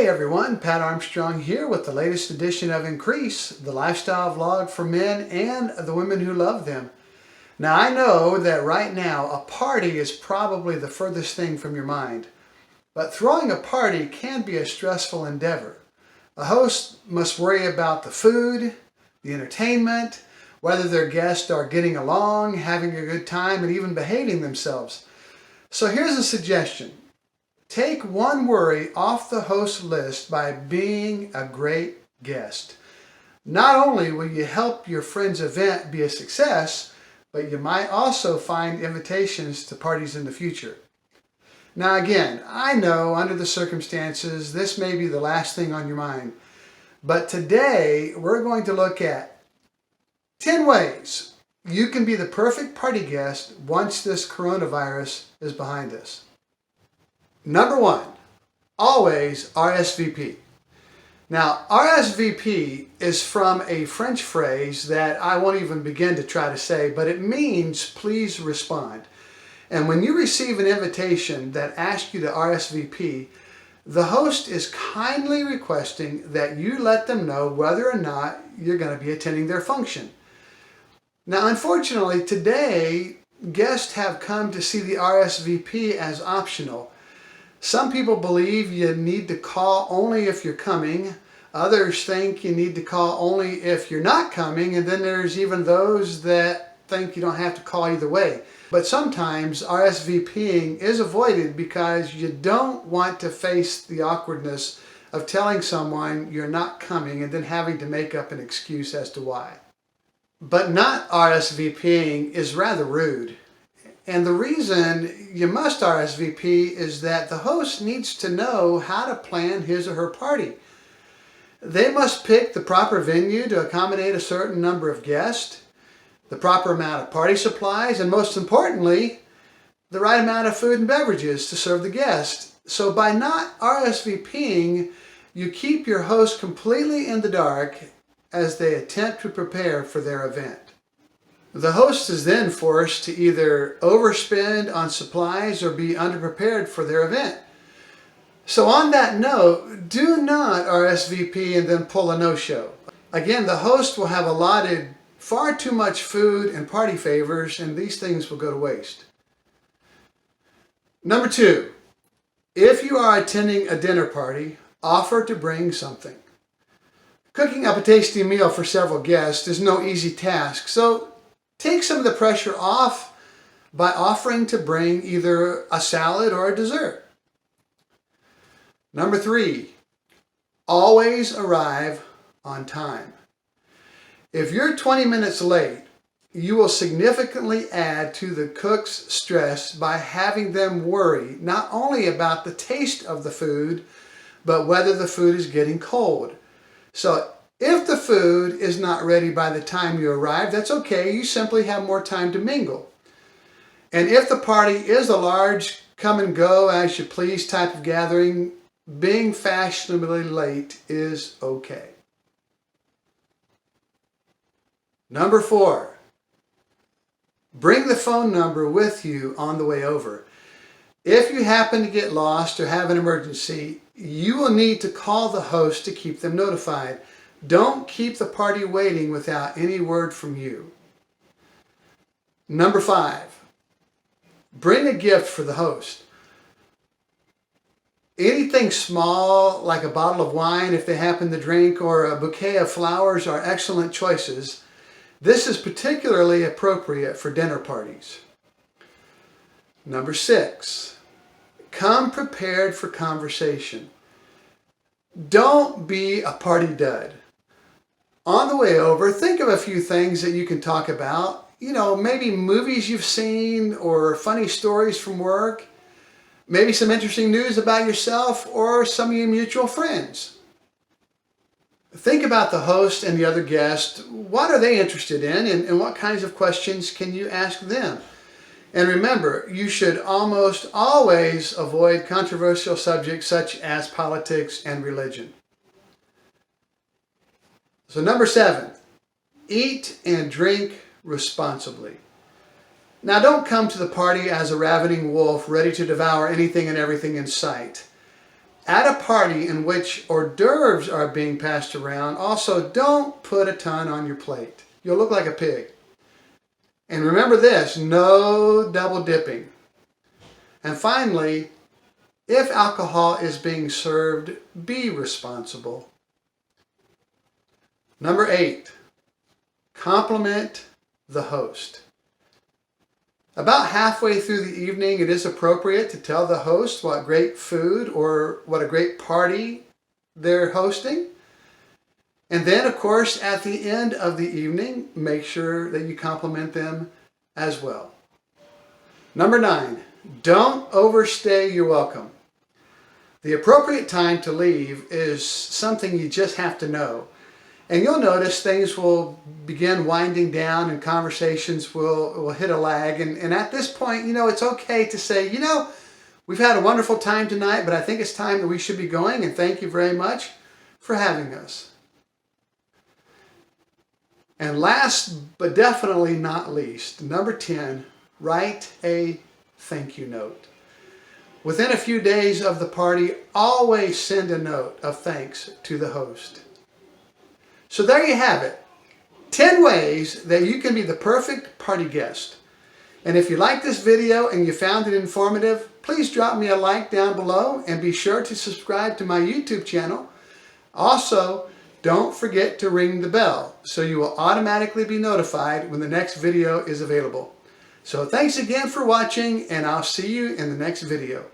Hey everyone, Pat Armstrong here with the latest edition of Increase, the lifestyle vlog for men and the women who love them. Now I know that right now a party is probably the furthest thing from your mind, but throwing a party can be a stressful endeavor. A host must worry about the food, the entertainment, whether their guests are getting along, having a good time, and even behaving themselves. So here's a suggestion. Take one worry off the host list by being a great guest. Not only will you help your friend's event be a success, but you might also find invitations to parties in the future. Now again, I know under the circumstances this may be the last thing on your mind, but today we're going to look at 10 ways you can be the perfect party guest once this coronavirus is behind us. Number one, always RSVP. Now, RSVP is from a French phrase that I won't even begin to try to say, but it means please respond. And when you receive an invitation that asks you to RSVP, the host is kindly requesting that you let them know whether or not you're going to be attending their function. Now, unfortunately, today, guests have come to see the RSVP as optional. Some people believe you need to call only if you're coming. Others think you need to call only if you're not coming. And then there's even those that think you don't have to call either way. But sometimes RSVPing is avoided because you don't want to face the awkwardness of telling someone you're not coming and then having to make up an excuse as to why. But not RSVPing is rather rude. And the reason you must RSVP is that the host needs to know how to plan his or her party. They must pick the proper venue to accommodate a certain number of guests, the proper amount of party supplies, and most importantly, the right amount of food and beverages to serve the guest. So by not RSVPing, you keep your host completely in the dark as they attempt to prepare for their event. The host is then forced to either overspend on supplies or be underprepared for their event. So on that note, do not RSVP and then pull a no-show. Again, the host will have allotted far too much food and party favors, and these things will go to waste. Number two, if you are attending a dinner party, offer to bring something. Cooking up a tasty meal for several guests is no easy task, so take some of the pressure off by offering to bring either a salad or a dessert. Number three, always arrive on time. If you're 20 minutes late, you will significantly add to the cook's stress by having them worry not only about the taste of the food, but whether the food is getting cold. So if the food is not ready by the time you arrive, that's okay. You simply have more time to mingle. And if the party is a large come and go as you please type of gathering, being fashionably late is okay. Number four, bring the phone number with you on the way over. If you happen to get lost or have an emergency, you will need to call the host to keep them notified. Don't keep the party waiting without any word from you. Number five, bring a gift for the host. Anything small, like a bottle of wine if they happen to drink, or a bouquet of flowers are excellent choices. This is particularly appropriate for dinner parties. Number six, come prepared for conversation. Don't be a party dud. On the way over, think of a few things that you can talk about. You know, maybe movies you've seen or funny stories from work. Maybe some interesting news about yourself or some of your mutual friends. Think about the host and the other guest. What are they interested in, and what kinds of questions can you ask them? And remember, you should almost always avoid controversial subjects such as politics and religion. So number seven, eat and drink responsibly. Now don't come to the party as a ravening wolf ready to devour anything and everything in sight. At a party in which hors d'oeuvres are being passed around, also don't put a ton on your plate. You'll look like a pig. And remember this, no double dipping. And finally, if alcohol is being served, be responsible. Number 8, compliment the host. About halfway through the evening, it is appropriate to tell the host what great food or what a great party they're hosting. And then, of course, at the end of the evening, make sure that you compliment them as well. Number 9, don't overstay your welcome. The appropriate time to leave is something you just have to know. And you'll notice things will begin winding down and conversations will hit a lag. And at this point, it's okay to say, we've had a wonderful time tonight, but I think it's time that we should be going. And thank you very much for having us. And last, but definitely not least, number 10, write a thank you note. Within a few days of the party, always send a note of thanks to the host. So there you have it, 10 ways that you can be the perfect party guest. And if you like this video and you found it informative, please drop me a like down below and be sure to subscribe to my YouTube channel. Also, don't forget to ring the bell so you will automatically be notified when the next video is available. So thanks again for watching, and I'll see you in the next video.